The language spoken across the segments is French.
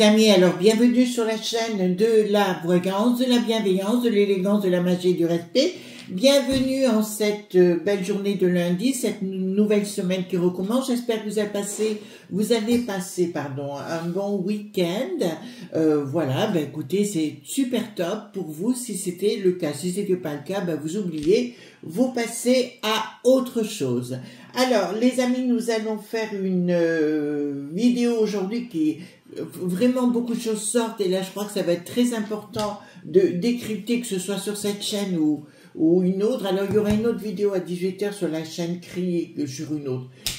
amis, alors bienvenue sur la chaîne de la voyance, de la bienveillance, de l'élégance, de la magie et du respect. Bienvenue en cette belle journée de lundi, cette nouvelle semaine qui recommence. J'espère que vous avez passé un bon week-end. Voilà, ben écoutez, c'est super top pour vous si c'était le cas. Si c'était pas le cas, ben vous oubliez, vous passez à autre chose. Alors, les amis, nous allons faire une vidéo aujourd'hui qui vraiment beaucoup de choses sortent et là je crois que ça va être très important de décrypter, que ce soit sur cette chaîne ou une autre. Alors il y aura une autre vidéo à 18 h sur la chaîne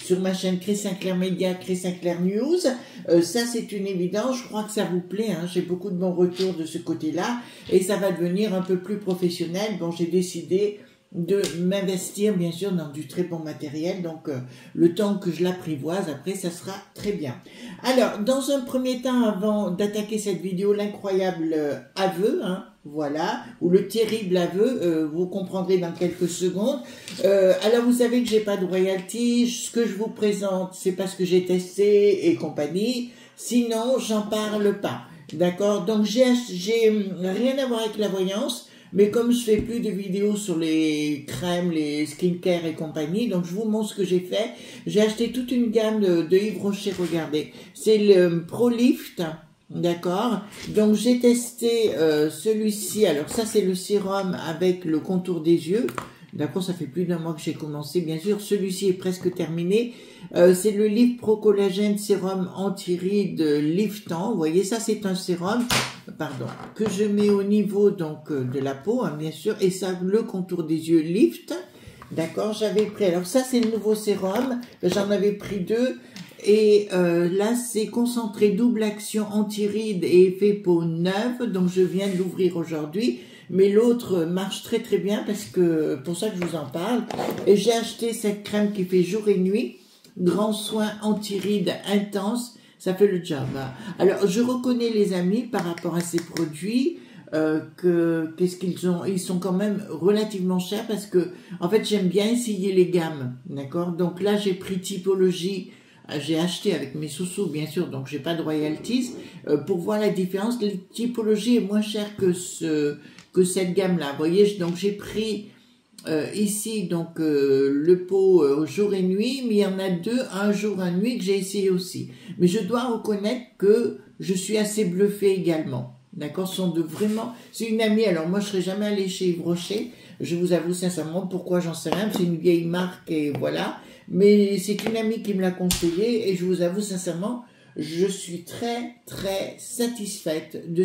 sur ma chaîne Chris Sinclair Media, Chris Sinclair News. Ça c'est une évidence, je crois que ça vous plaît, hein. J'ai beaucoup de bons retours de ce côté-là et ça va devenir un peu plus professionnel. Bon, j'ai décidé de m'investir bien sûr dans du très bon matériel, donc le temps que je l'apprivoise, après ça sera très bien. Alors dans un premier temps, avant d'attaquer cette vidéo, l'incroyable aveu, hein, voilà, ou le terrible aveu, vous comprendrez dans quelques secondes. Alors vous savez que j'ai pas de royalty, ce que je vous présente c'est parce que j'ai testé et compagnie, sinon j'en parle pas, d'accord? Donc j'ai rien à voir avec la voyance. Mais comme je fais plus de vidéos sur les crèmes, les skincare et compagnie, donc je vous montre ce que j'ai fait. J'ai acheté toute une gamme de Yves Rocher, regardez. C'est le Pro Lift, d'accord? Donc j'ai testé celui-ci. Alors ça c'est le sérum avec le contour des yeux. D'accord, ça fait plus d'un mois que j'ai commencé, bien sûr. Celui-ci est presque terminé. C'est le Lift Pro Collagène Sérum Anti-Rides Liftant. Vous voyez, ça c'est un sérum, que je mets au niveau donc de la peau, hein, bien sûr. Et ça, le contour des yeux lift. D'accord, j'avais pris. Alors ça c'est le nouveau sérum. J'en avais pris deux. Et là c'est concentré double action anti-rides et effet peau neuve. Donc je viens de l'ouvrir aujourd'hui. Mais l'autre marche très très bien parce que pour ça que je vous en parle. Et j'ai acheté cette crème qui fait jour et nuit, grand soin anti-rides intense, ça fait le job. Alors je reconnais les amis par rapport à ces produits qu'est-ce qu'ils ont, ils sont quand même relativement chers parce que en fait j'aime bien essayer les gammes, d'accord? Donc là j'ai pris Typologie. J'ai acheté avec mes sous-sous, bien sûr, donc j'ai pas de royalties. Pour voir la différence, la Typologie est moins chère que cette gamme-là. Vous voyez, donc j'ai pris ici donc le pot jour et nuit, mais il y en a deux, un jour, un nuit, que j'ai essayé aussi. Mais je dois reconnaître que je suis assez bluffée également. D'accord, c'est une amie. Alors moi, je serais jamais allée chez Yves Rocher. Je vous avoue sincèrement, pourquoi j'en sais rien. C'est une vieille marque et voilà. Mais c'est une amie qui me l'a conseillé et je vous avoue sincèrement, je suis très très satisfaite de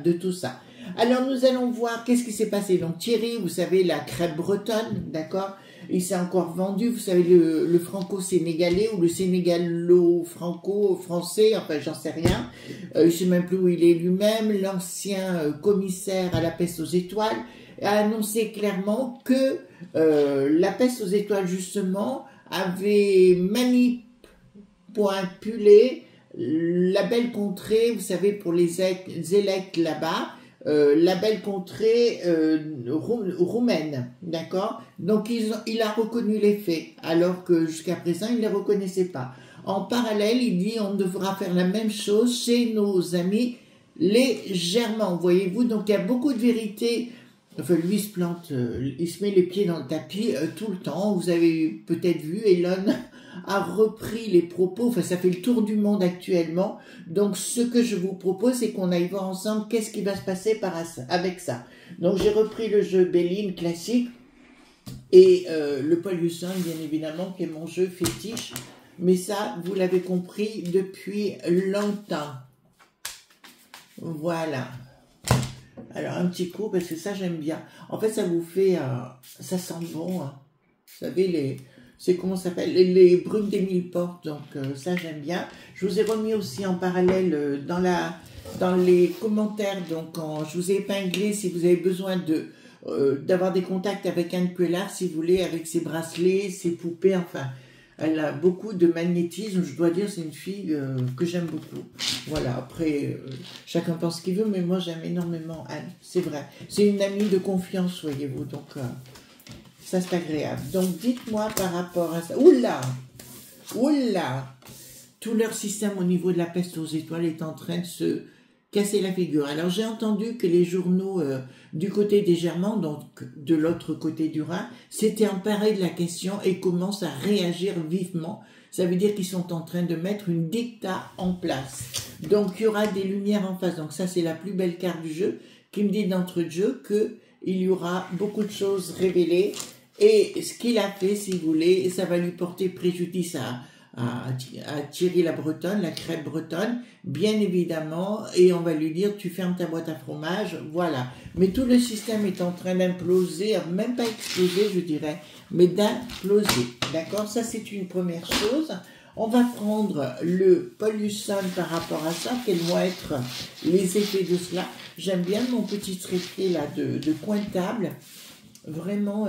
de tout ça. Alors nous allons voir qu'est-ce qui s'est passé. Donc Thierry, vous savez, la crêpe bretonne, d'accord? Il s'est encore vendu, vous savez, le franco-sénégalais ou le sénégalo-franco-français, enfin j'en sais rien. Je sais même plus où il est lui-même. L'ancien commissaire à la peste aux étoiles a annoncé clairement que la peste aux étoiles justement avait manipulé la belle contrée, vous savez, pour les élects là-bas, la belle contrée roumaine, d'accord? Donc il a reconnu les faits, alors que jusqu'à présent il ne les reconnaissait pas. En parallèle, il dit on devra faire la même chose chez nos amis les Germains, voyez-vous. Donc il y a beaucoup de vérité. Enfin, lui, il se plante, il se met les pieds dans le tapis tout le temps. Vous avez peut-être vu, Elon a repris les propos. Enfin, ça fait le tour du monde actuellement. Donc, ce que je vous propose, c'est qu'on aille voir ensemble qu'est-ce qui va se passer avec ça. Donc, j'ai repris le jeu Béline classique et le Pollution, bien évidemment, qui est mon jeu fétiche. Mais ça, vous l'avez compris depuis longtemps. Voilà. Alors, un petit coup, parce que ça, j'aime bien. En fait, ça vous fait... ça sent bon. Hein. Vous savez, c'est comment ça s'appelle? Les brumes des mille portes. Donc, ça, j'aime bien. Je vous ai remis aussi en parallèle dans les commentaires. Donc, je vous ai épinglé si vous avez besoin d'avoir des contacts avec Anne Puellard, si vous voulez, avec ses bracelets, ses poupées, enfin... Elle a beaucoup de magnétisme, je dois dire, c'est une fille que j'aime beaucoup. Voilà, après, chacun pense ce qu'il veut, mais moi j'aime énormément Anne, c'est vrai. C'est une amie de confiance, voyez-vous, donc ça c'est agréable. Donc dites-moi par rapport à ça. Oula! Oula! tout leur système au niveau de la peste aux étoiles est en train de se casser la figure. Alors j'ai entendu que les journaux du côté des Germains, donc de l'autre côté du Rhin, s'étaient emparés de la question et commencent à réagir vivement. Ça veut dire qu'ils sont en train de mettre une dicta en place. Donc il y aura des lumières en face. Donc ça c'est la plus belle carte du jeu qui me dit d'entrée de jeu qu'il y aura beaucoup de choses révélées. Et ce qu'il a fait, si vous voulez, ça va lui porter préjudice à Thierry la Bretonne, la crêpe bretonne, bien évidemment, et on va lui dire tu fermes ta boîte à fromage, voilà. Mais tout le système est en train d'imploser, même pas exploser je dirais, mais d'imploser, d'accord? Ça c'est une première chose. On va prendre le pollution par rapport à ça, quels vont être les effets de cela. J'aime bien mon petit trépied là de coin de table. Vraiment,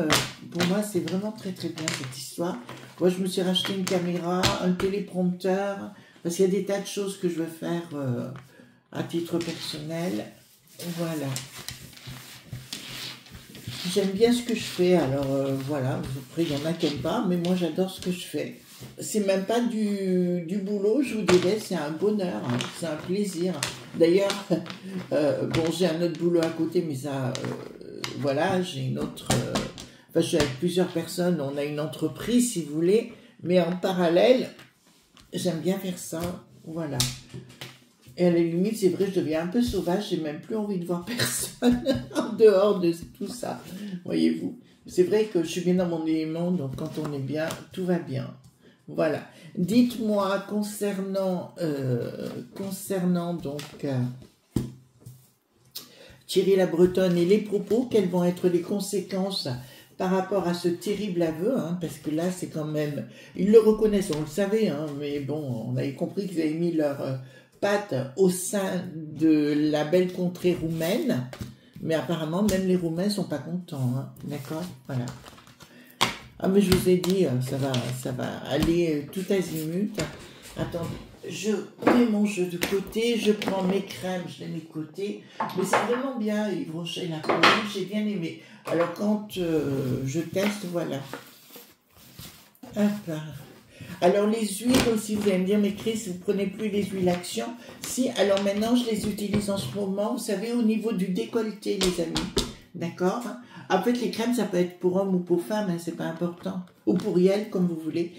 pour moi, c'est vraiment très très bien cette histoire. Moi, je me suis racheté une caméra, un téléprompteur, parce qu'il y a des tas de choses que je veux faire à titre personnel. Voilà. J'aime bien ce que je fais, alors voilà, après il y en a qui n'aiment pas, mais moi j'adore ce que je fais. C'est même pas du boulot, je vous dirais, c'est un bonheur, hein, c'est un plaisir. D'ailleurs, bon, j'ai un autre boulot à côté, mais ça, voilà, j'ai une autre... enfin, je suis avec plusieurs personnes, on a une entreprise, si vous voulez, mais en parallèle, j'aime bien faire ça, voilà. Et à la limite, c'est vrai, je deviens un peu sauvage, j'ai même plus envie de voir personne en dehors de tout ça, voyez-vous. C'est vrai que je suis bien dans mon élément, donc quand on est bien, tout va bien. Voilà. Dites-moi concernant donc Thierry la Bretonne et les propos, quelles vont être les conséquences par rapport à ce terrible aveu, hein, parce que là, c'est quand même... Ils le reconnaissent, on le savait, hein, mais bon, on avait compris qu'ils avaient mis leurs pattes au sein de la belle contrée roumaine, mais apparemment, même les Roumains sont pas contents, hein, d'accord? Voilà. Ah, mais je vous ai dit, ça va aller tout azimut. Attendez, je mets mon jeu de côté, je prends mes crèmes, je les mets de côté. Mais c'est vraiment bien, Yves Rocher, la produit, j'ai bien aimé. Alors, quand je teste, voilà. Hop. Alors, les huiles aussi, vous allez me dire, mais Chris, vous prenez plus les huiles Action? Si, alors maintenant, je les utilise en ce moment, vous savez, au niveau du décolleté, les amis. D'accord? En fait, les crèmes, ça peut être pour homme ou pour femme, hein, c'est pas important. Ou pour elle, comme vous voulez.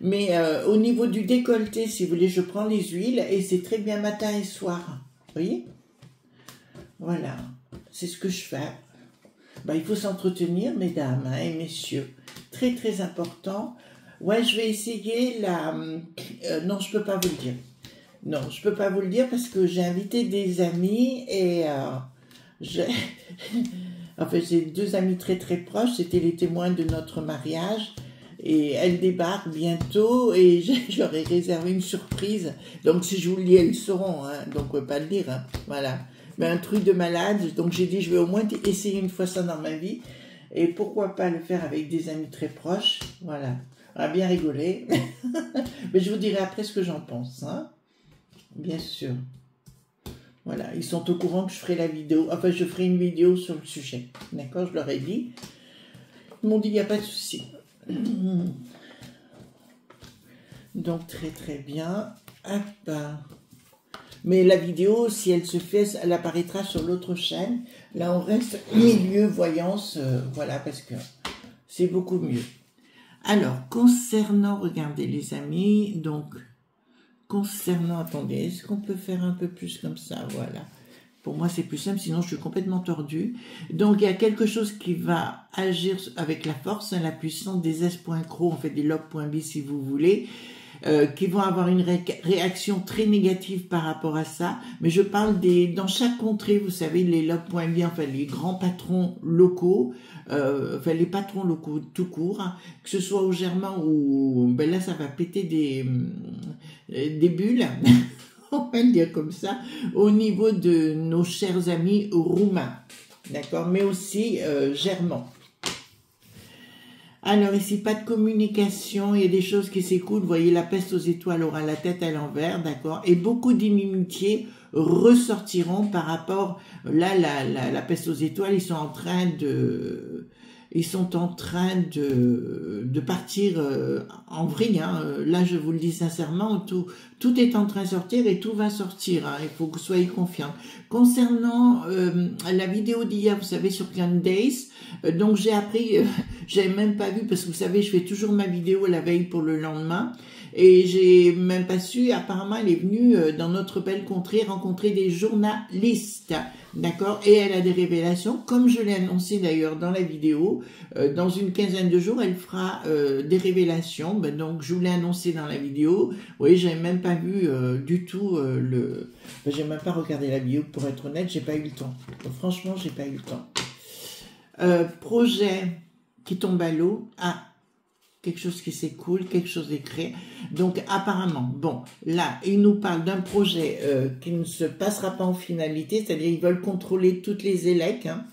Mais au niveau du décolleté, si vous voulez, je prends les huiles et c'est très bien matin et soir. Vous voyez? Voilà. C'est ce que je fais. Ben, il faut s'entretenir, mesdames hein, et messieurs. Très, très important. Ouais, je vais essayer la... non, je peux pas vous le dire. Non, je peux pas vous le dire parce que j'ai invité des amis et... En fait, j'ai deux amis très très proches, c'était les témoins de notre mariage et elles débarquent bientôt et je leur ai réservé une surprise. Donc si je vous le dis, elles le sauront, hein, donc on ne peut pas le dire, hein, voilà. Mais un truc de malade, donc j'ai dit je vais au moins essayer une fois ça dans ma vie et pourquoi pas le faire avec des amis très proches, voilà. On a bien rigolé, mais je vous dirai après ce que j'en pense, hein, bien sûr. Voilà, ils sont au courant que je ferai la vidéo, enfin je ferai une vidéo sur le sujet, d'accord, je leur ai dit. Ils m'ont dit, il n'y a pas de souci. Donc très très bien. Hop. Mais la vidéo, si elle se fait, elle apparaîtra sur l'autre chaîne. Là on reste milieu voyance, voilà, parce que c'est beaucoup mieux. Alors, concernant, regardez les amis, donc... Concernant, attendez, est-ce qu'on peut faire un peu plus comme ça? Voilà. Pour moi, c'est plus simple, sinon je suis complètement tordue. Donc, il y a quelque chose qui va agir avec la force, hein, la puissance des S.cro, en fait des log.b si vous voulez, qui vont avoir une réaction très négative par rapport à ça. Mais je parle dans chaque contrée, vous savez, les log.b, enfin les grands patrons locaux, enfin les patrons locaux tout court, hein, que ce soit au Germain ou, ben là ça va péter des bulles, on va le dire comme ça, au niveau de nos chers amis roumains, d'accord, mais aussi germans. Alors ici, pas de communication, il y a des choses qui s'écoulent, vous voyez, la peste aux étoiles aura la tête à l'envers, d'accord, et beaucoup d'inimitiés ressortiront par rapport, là, la peste aux étoiles, ils sont en train Ils sont en train de partir en vrille. Hein. Là, je vous le dis sincèrement, tout est en train de sortir et tout va sortir. Hein. Il faut que vous soyez confiants. Concernant la vidéo d'hier, vous savez, sur Candace, donc j'ai appris, j'avais même pas vu, parce que vous savez, je fais toujours ma vidéo la veille pour le lendemain. Et j'ai même pas su, apparemment elle est venue dans notre belle contrée rencontrer des journalistes, d'accord, et elle a des révélations, comme je l'ai annoncé d'ailleurs dans la vidéo, dans une quinzaine de jours elle fera des révélations, ben, donc je vous l'ai annoncé dans la vidéo, oui j'avais même pas vu du tout ben, j'ai même pas regardé la vidéo pour être honnête, j'ai pas eu le temps, donc, franchement j'ai pas eu le temps. Projet qui tombe à l'eau, quelque chose qui s'écoule, quelque chose est créé. Donc apparemment, bon, là, il nous parle d'un projet qui ne se passera pas en finalité, c'est-à-dire ils veulent contrôler toutes les élèves, hein.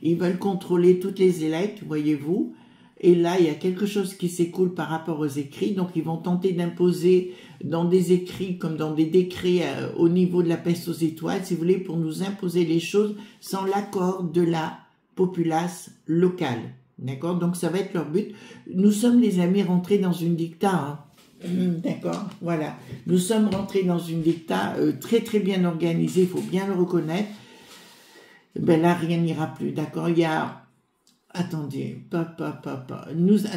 Ils veulent contrôler toutes les élèves, voyez-vous. Et là, il y a quelque chose qui s'écoule par rapport aux écrits, donc ils vont tenter d'imposer dans des écrits comme dans des décrets au niveau de la peste aux étoiles, si vous voulez, pour nous imposer les choses sans l'accord de la populace locale. D'accord, donc ça va être leur but. Nous sommes, les amis, rentrés dans une dicta. Hein. D'accord, voilà. Nous sommes rentrés dans une dicta très très bien organisée, il faut bien le reconnaître. Ben là, rien n'ira plus. D'accord, il y a... Attendez,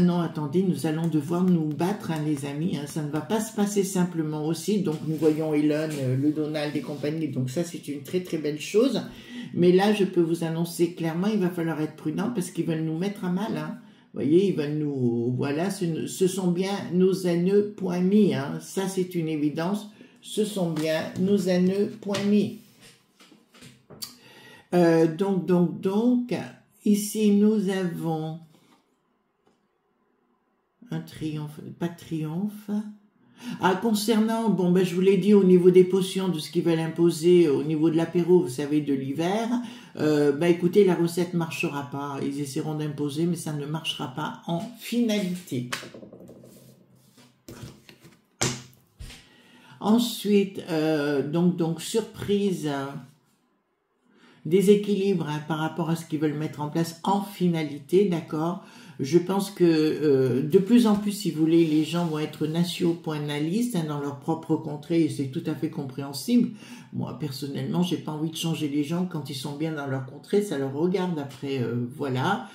non, attendez, nous allons devoir nous battre, hein, les amis. Hein, ça ne va pas se passer simplement aussi. Donc, nous voyons Elon, le Donald et compagnie. Donc, ça, c'est une très très belle chose. Mais là, je peux vous annoncer clairement, il va falloir être prudent parce qu'ils veulent nous mettre à mal. Hein. Vous voyez, ils veulent nous... Voilà, ce sont bien nos haineux point mis. Hein. Ça, c'est une évidence. Ce sont bien nos haineux point mis. Donc, ici, nous avons un triomphe, pas de triomphe. Concernant, bon, ben, je vous l'ai dit au niveau des potions, de ce qu'ils veulent imposer, au niveau de l'apéro, vous savez, de l'hiver, ben, écoutez, la recette marchera pas. Ils essaieront d'imposer, mais ça ne marchera pas en finalité. Ensuite, donc, surprise, déséquilibre, hein, par rapport à ce qu'ils veulent mettre en place en finalité, d'accord. Je pense que de plus en plus, si vous voulez, les gens vont être nationalistes, hein, dans leur propre contrée, et c'est tout à fait compréhensible. Moi, personnellement, j'ai pas envie de changer les gens quand ils sont bien dans leur contrée, ça leur regarde après, voilà.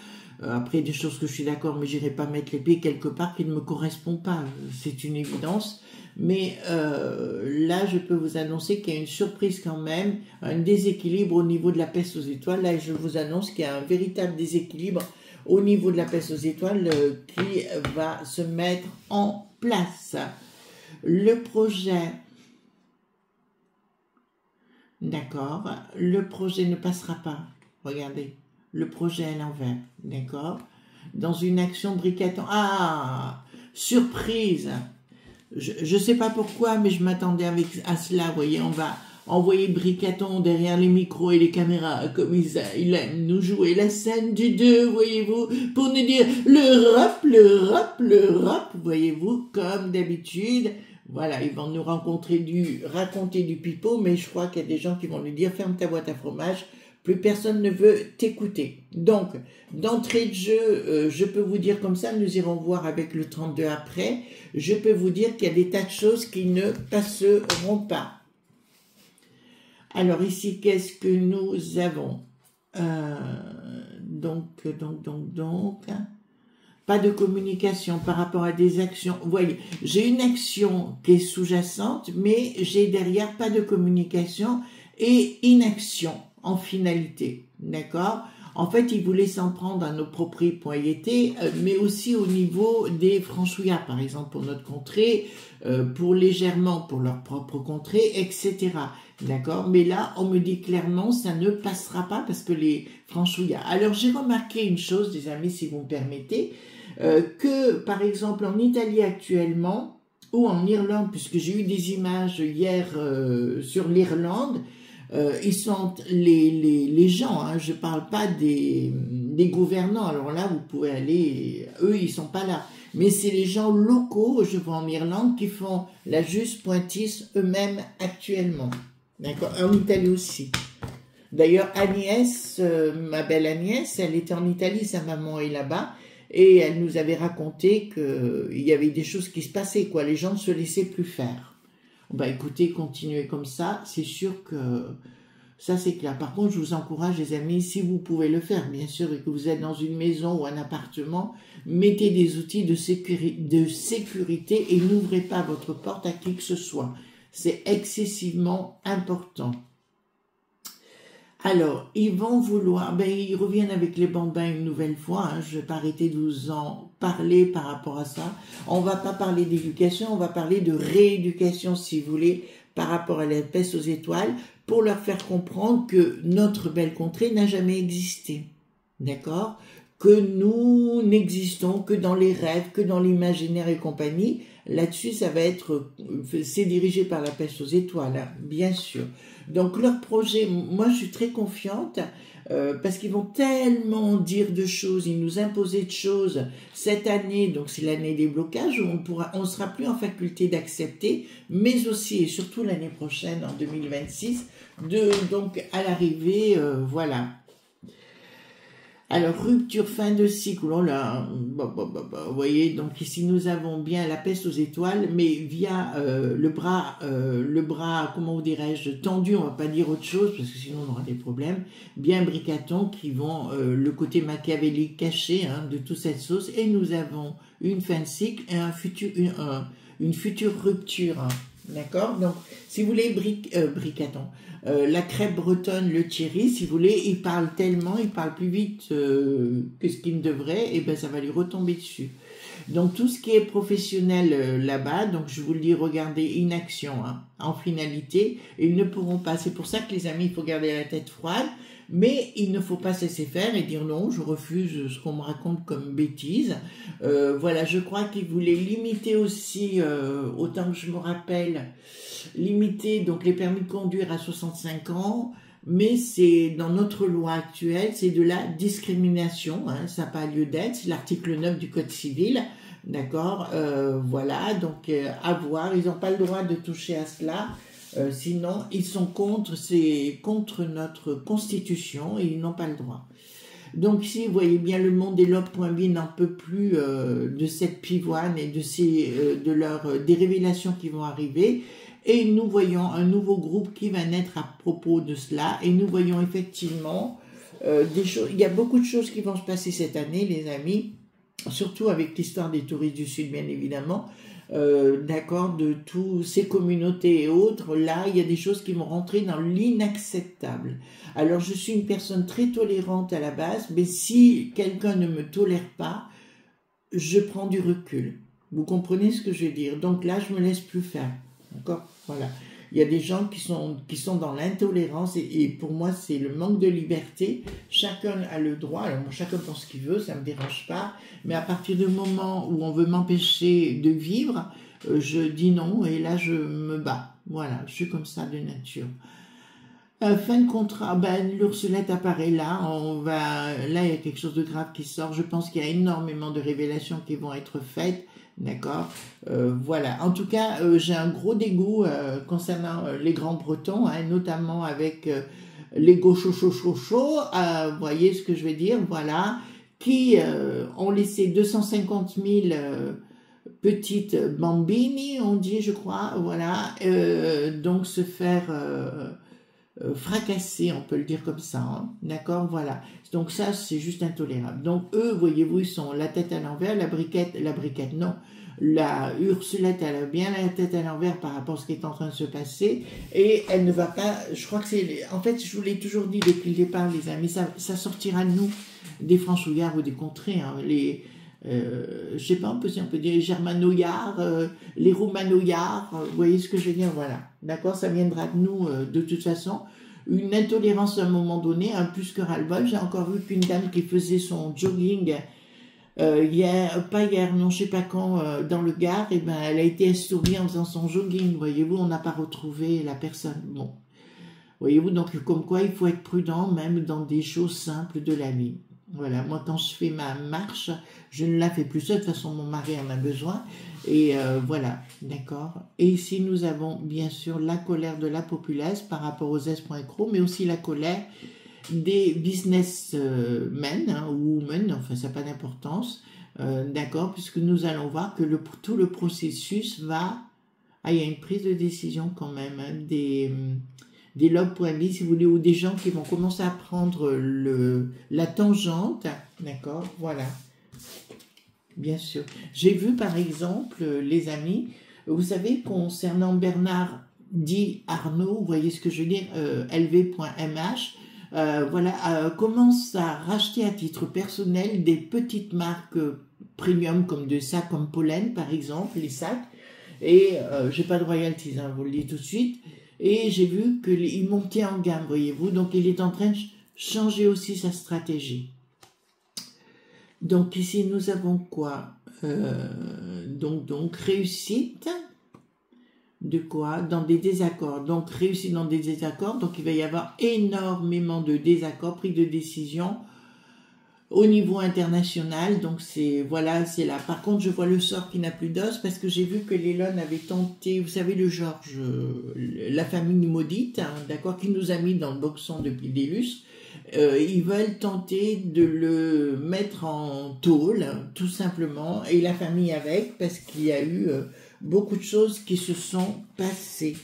Après, des choses que je suis d'accord, mais j'irai pas mettre les pieds quelque part qui ne me correspond pas, c'est une évidence. Mais là, je peux vous annoncer qu'il y a une surprise quand même, un déséquilibre au niveau de la peste aux étoiles. Là, je vous annonce qu'il y a un véritable déséquilibre au niveau de la peste aux étoiles qui va se mettre en place. Le projet, d'accord, le projet ne passera pas. Regardez, le projet à l'envers, d'accord. Dans une action bricaton. Surprise. Je ne sais pas pourquoi, mais je m'attendais à cela. Vous voyez, on va envoyer Bricaton derrière les micros et les caméras, comme il aime nous jouer la scène du 2, voyez-vous, pour nous dire le rap, voyez-vous, comme d'habitude. Voilà, ils vont nous raconter du pipeau, mais je crois qu'il y a des gens qui vont lui dire ferme ta boîte à fromage. Plus personne ne veut t'écouter. Donc, d'entrée de jeu, je peux vous dire comme ça, nous irons voir avec le 32 après, je peux vous dire qu'il y a des tas de choses qui ne passeront pas. Alors ici, qu'est-ce que nous avons? Donc, pas de communication par rapport à des actions. Vous voyez, j'ai une action qui est sous-jacente, mais j'ai derrière pas de communication et inaction en finalité, d'accord? En fait, ils voulaient s'en prendre à nos propriétés, mais aussi au niveau des franchouillards, par exemple, pour notre contrée, pour légèrement pour leur propre contrée, etc. D'accord? Mais là, on me dit clairement, ça ne passera pas parce que les franchouillards... Alors, j'ai remarqué une chose, les amis, si vous me permettez, que, par exemple, en Italie actuellement, ou en Irlande, puisque j'ai eu des images hier sur l'Irlande, ils sont les gens, hein, je parle pas des gouvernants, alors là vous pouvez aller, eux ils sont pas là, mais c'est les gens locaux, je vois en Irlande, qui font la juste pointisse eux-mêmes actuellement, d'accord, en Italie aussi. D'ailleurs, Agnès, ma belle Agnès, elle était en Italie, sa maman est là-bas, et elle nous avait raconté qu'il y avait des choses qui se passaient, quoi. Les gens ne se laissaient plus faire. Bah écoutez, continuez comme ça, c'est sûr que ça c'est clair. Par contre, je vous encourage les amis, si vous pouvez le faire, bien sûr, et que vous êtes dans une maison ou un appartement, mettez des outils de sécurité et n'ouvrez pas votre porte à qui que ce soit. C'est excessivement important. Alors, ils vont vouloir, ils reviennent avec les bambins une nouvelle fois, hein, je ne vais pas arrêter de vous en parler par rapport à ça. On ne va pas parler d'éducation, on va parler de rééducation, si vous voulez, par rapport à la peste aux étoiles, pour leur faire comprendre que notre belle contrée n'a jamais existé, d'accord? Que nous n'existons que dans les rêves, que dans l'imaginaire et compagnie. Là-dessus, ça va être, c'est dirigé par la peste aux étoiles, hein, bien sûr. Donc leur projet, moi je suis très confiante parce qu'ils vont tellement dire de choses, ils nous imposer de choses cette année, donc c'est l'année des blocages où on sera plus en faculté d'accepter, mais aussi et surtout l'année prochaine en 2026, donc à l'arrivée, voilà. Alors, rupture, fin de cycle, oh là, vous voyez, donc ici nous avons bien la peste aux étoiles, mais via le bras, comment vous dirais-je, tendu, on va pas dire autre chose, parce que sinon on aura des problèmes, bien bricaton, qui vont le côté machiavélique caché hein, de toute cette sauce, et nous avons une fin de cycle et une future rupture, hein, d'accord? Donc, si vous voulez, bricaton. La crêpe bretonne, le Thierry, si vous voulez, il parle tellement, il parle plus vite que ce qu'il ne devrait, et ben ça va lui retomber dessus. Donc tout ce qui est professionnel là-bas, donc je vous le dis, regardez inaction, hein, en finalité, ils ne pourront pas. C'est pour ça que les amis, il faut garder la tête froide, mais il ne faut pas se laisser faire et dire non, je refuse ce qu'on me raconte comme bêtise. Voilà, je crois qu'ils voulaient limiter aussi, autant que je me rappelle, limiter donc les permis de conduire à 65 ans, mais c'est dans notre loi actuelle, c'est de la discrimination, hein, ça n'a pas lieu d'être, c'est l'article 9 du Code civil, d'accord, voilà, donc à voir, ils n'ont pas le droit de toucher à cela, sinon ils sont contre, c'est contre notre constitution et ils n'ont pas le droit. Donc ici, vous voyez bien, le monde des lobes.bi n'en peut plus de cette pivoine et de des révélations qui vont arriver. Et nous voyons un nouveau groupe qui va naître à propos de cela. Et nous voyons effectivement des choses. Il y a beaucoup de choses qui vont se passer cette année, les amis. Surtout avec l'histoire des touristes du Sud, bien évidemment. D'accord, de toutes ces communautés et autres. Là, il y a des choses qui vont rentrer dans l'inacceptable. Alors, je suis une personne très tolérante à la base, mais si quelqu'un ne me tolère pas, je prends du recul. Vous comprenez ce que je veux dire? Donc là, je me laisse plus faire. D'accord? Voilà. Il y a des gens qui sont dans l'intolérance et pour moi, c'est le manque de liberté. Chacun a le droit, alors moi, chacun pense ce qu'il veut, ça ne me dérange pas. Mais à partir du moment où on veut m'empêcher de vivre, je dis non et là, je me bats. Voilà, je suis comme ça de nature. Fin de contrat, l'Ursulette apparaît là, là il y a quelque chose de grave qui sort, je pense qu'il y a énormément de révélations qui vont être faites, d'accord, voilà, en tout cas j'ai un gros dégoût concernant les grands bretons, hein, notamment avec les gauchos vous voyez ce que je veux dire, voilà, qui ont laissé 250 000 petites bambini, on dit je crois, voilà, donc se faire fracasser, on peut le dire comme ça, hein, d'accord, voilà. Donc ça, c'est juste intolérable. Donc eux, voyez-vous, ils sont la tête à l'envers, la briquette, non, la Ursulette, elle a bien la tête à l'envers par rapport à ce qui est en train de se passer, et elle ne va pas, je crois que c'est, en fait, je vous l'ai toujours dit depuis le départ, les amis, ça sortira de nous, des franchouillards ou des contrées, hein, je sais pas, on peut dire les germanoyards, les roumanoyards, vous voyez ce que je veux dire, voilà, d'accord, ça viendra de nous de toute façon, une intolérance à un moment donné, un plus que ras-le-bol. J'ai encore vu qu'une dame qui faisait son jogging non je sais pas quand, dans le Gard, et elle a été estourdie en faisant son jogging, voyez-vous, on n'a pas retrouvé la personne, bon, voyez-vous, donc comme quoi il faut être prudent même dans des choses simples de la vie. Voilà, moi quand je fais ma marche, je ne la fais plus seule, de toute façon mon mari en a besoin. Et voilà, d'accord. Et ici nous avons bien sûr la colère de la populace par rapport aux S.Cro, mais aussi la colère des businessmen hein, ou women, enfin ça n'a pas d'importance, d'accord, puisque nous allons voir que tout le processus va... Ah, il y a une prise de décision quand même, hein, des log.bi, si vous voulez, ou des gens qui vont commencer à prendre la tangente, d'accord, voilà, bien sûr. J'ai vu par exemple, les amis, vous savez, concernant Bernard dit Arnault, vous voyez ce que je veux dire, lv.mh, voilà, commence à racheter à titre personnel des petites marques premium comme de sacs comme Pollen par exemple, les sacs, et j'ai pas de royalties, hein, je vous le dis tout de suite, et j'ai vu qu'il montait en gamme, voyez-vous, donc il est en train de changer aussi sa stratégie. Donc ici nous avons quoi, donc réussite, de quoi? Dans des désaccords. Donc, réussite dans des désaccords. Donc, il va y avoir énormément de désaccords, pris de décision au niveau international. Donc, voilà, c'est là. Par contre, je vois le sort qui n'a plus d'os parce que j'ai vu que Lelon avait tenté, vous savez, le Georges, la famille maudite, hein, d'accord, qui nous a mis dans le boxon depuis Délus. Ils veulent tenter de le mettre en tôle, tout simplement, et la famille avec, parce qu'il y a eu beaucoup de choses qui se sont passées.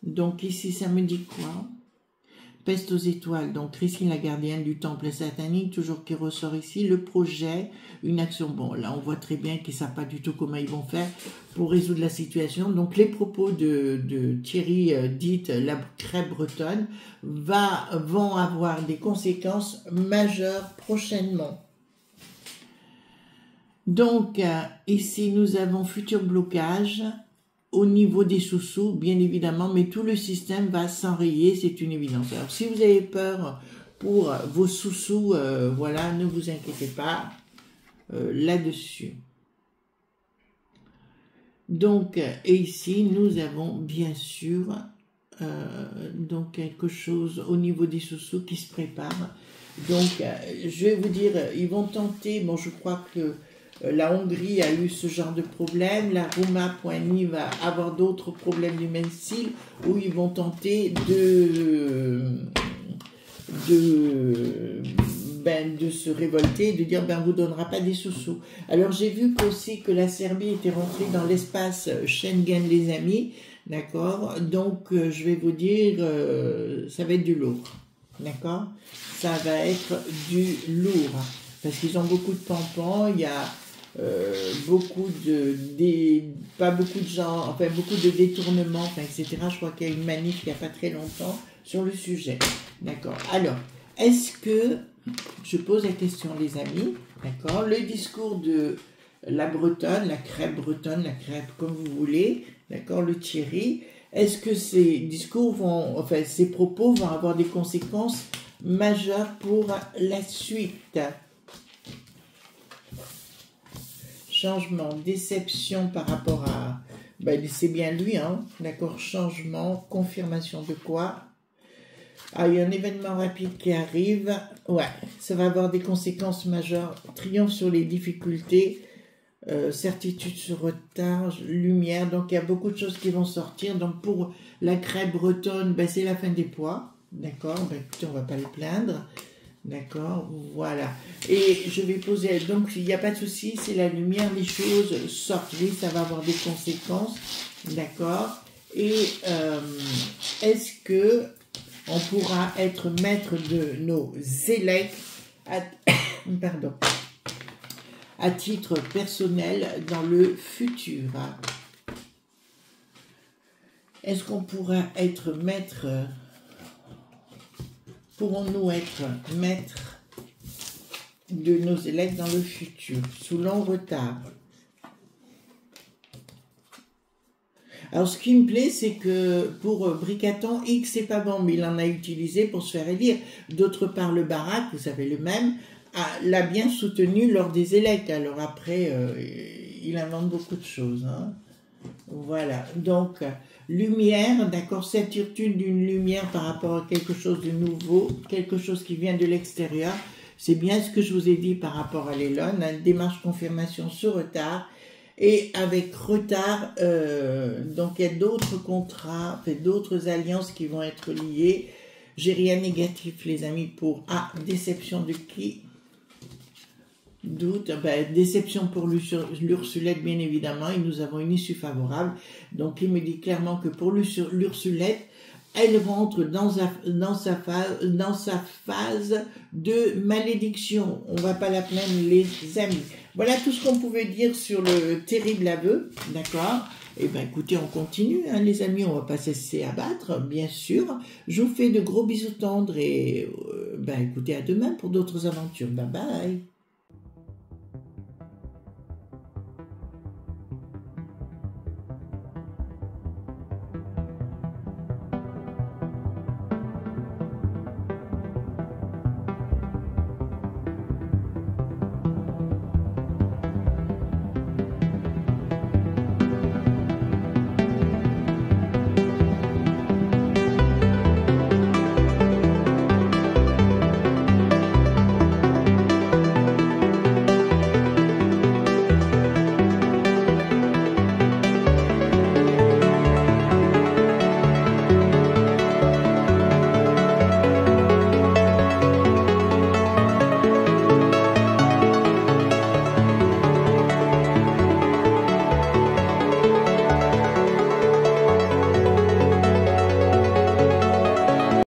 Donc ici, ça me dit quoi? Peste aux étoiles, donc Christine la gardienne du temple satanique, toujours qui ressort ici, le projet, une action. Bon, là on voit très bien qu'ils ne savent pas du tout comment ils vont faire pour résoudre la situation. Donc les propos de Thierry, dite la crêpe bretonne, vont avoir des conséquences majeures prochainement. Donc ici nous avons futur blocage au niveau des sous-sous, bien évidemment, mais tout le système va s'enrayer, c'est une évidence. Alors, si vous avez peur pour vos sous-sous, voilà, ne vous inquiétez pas là-dessus. Donc, et ici, nous avons bien sûr donc quelque chose au niveau des sous-sous qui se prépare. Donc, je vais vous dire, ils vont tenter, bon, je crois que la Hongrie a eu ce genre de problème, la Roma.ni va avoir d'autres problèmes du même style, où ils vont tenter de se révolter, de dire, ben, on vous donnera pas des sous-sous. Alors, j'ai vu aussi que la Serbie était rentrée dans l'espace Schengen, les amis, d'accord? Donc, je vais vous dire, ça va être du lourd, d'accord? Ça va être du lourd, parce qu'ils ont beaucoup de pampans, il y a pas beaucoup de gens, enfin beaucoup de détournements, enfin, etc. Je crois qu'il y a une manif il n'y a pas très longtemps sur le sujet. D'accord. Alors, est-ce que, je pose la question les amis, d'accord, le discours de la bretonne, la crêpe bretonne, la crêpe comme vous voulez, d'accord, le Thierry, est-ce que ces discours vont, enfin ces propos vont avoir des conséquences majeures pour la suite? Changement, déception par rapport à... Ben, c'est bien lui, hein, d'accord, changement, confirmation de quoi? Ah, il y a un événement rapide qui arrive. Ouais, ça va avoir des conséquences majeures. Triomphe sur les difficultés, certitude sur retard, lumière. Donc, il y a beaucoup de choses qui vont sortir. Donc, pour la crêpe bretonne, ben, c'est la fin des pois. D'accord, ben, écoutez, on ne va pas le plaindre. D'accord, voilà. Et je vais poser, donc il n'y a pas de souci, c'est la lumière, les choses sortent, oui, ça va avoir des conséquences, d'accord. Et est-ce que on pourra être maître de nos élects pardon, à titre personnel dans le futur? Est-ce qu'on pourra être maître... Pourrons-nous être maîtres de nos élèves dans le futur, sous long retard? Alors, ce qui me plaît, c'est que pour Bricaton, X, c'est pas bon, mais il en a utilisé pour se faire élire. D'autre part, le Barak, vous savez, le même, l'a bien soutenu lors des élects. Alors après, il invente beaucoup de choses, hein. Voilà, donc lumière, d'accord, certitude d'une lumière par rapport à quelque chose de nouveau, quelque chose qui vient de l'extérieur. C'est bien ce que je vous ai dit par rapport à l'Elon, une démarche confirmation sur retard. Et avec retard, donc il y a d'autres contrats, d'autres alliances qui vont être liées. J'ai rien de négatif, les amis, pour... Ah, déception de qui? Doute, déception pour l'Ursulette, bien évidemment, et nous avons une issue favorable. Donc il me dit clairement que pour l'Ursulette, elle rentre dans sa phase de malédiction. On va pas la plaindre, les amis. Voilà tout ce qu'on pouvait dire sur le terrible aveu, d'accord? Eh bien, écoutez, on continue, hein, les amis, on va pas se laisser abattre, bien sûr. Je vous fais de gros bisous tendres et, écoutez, à demain pour d'autres aventures. Bye bye.